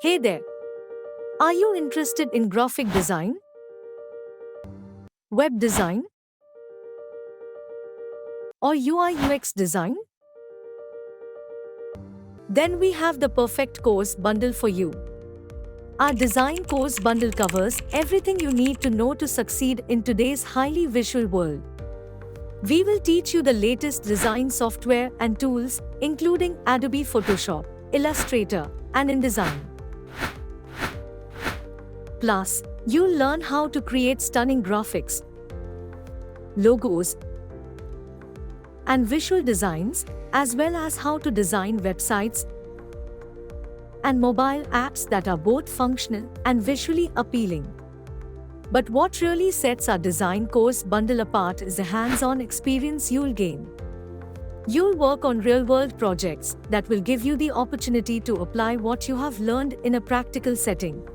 Hey there! Are you interested in graphic design, web design, or UI UX design? Then we have the perfect course bundle for you. Our design course bundle covers everything you need to know to succeed in today's highly visual world. We will teach you the latest design software and tools, including Adobe Photoshop, Illustrator, and InDesign. Plus, you'll learn how to create stunning graphics, logos, and visual designs, as well as how to design websites and mobile apps that are both functional and visually appealing. But what really sets our design course bundle apart is the hands-on experience you'll gain. You'll work on real-world projects that will give you the opportunity to apply what you have learned in a practical setting.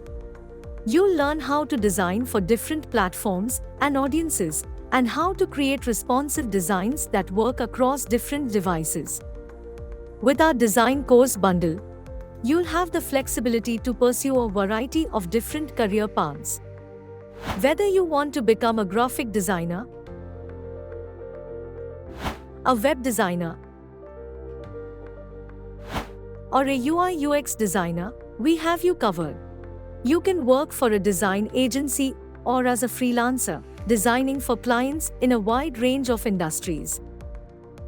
You'll learn how to design for different platforms and audiences, and how to create responsive designs that work across different devices. With our design course bundle, you'll have the flexibility to pursue a variety of different career paths. Whether you want to become a graphic designer, a web designer, or a UI UX designer, we have you covered. You can work for a design agency or as a freelancer, designing for clients in a wide range of industries.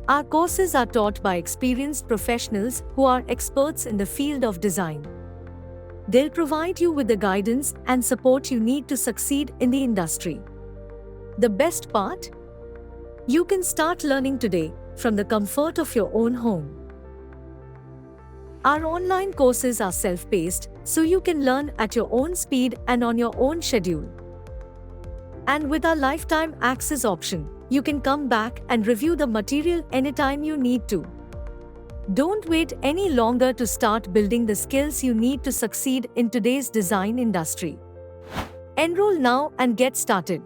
Our courses are taught by experienced professionals who are experts in the field of design. They'll provide you with the guidance and support you need to succeed in the industry. The best part? You can start learning today from the comfort of your own home. Our online courses are self-paced, so you can learn at your own speed and on your own schedule. And with our lifetime access option, you can come back and review the material anytime you need to. Don't wait any longer to start building the skills you need to succeed in today's design industry. Enroll now and get started.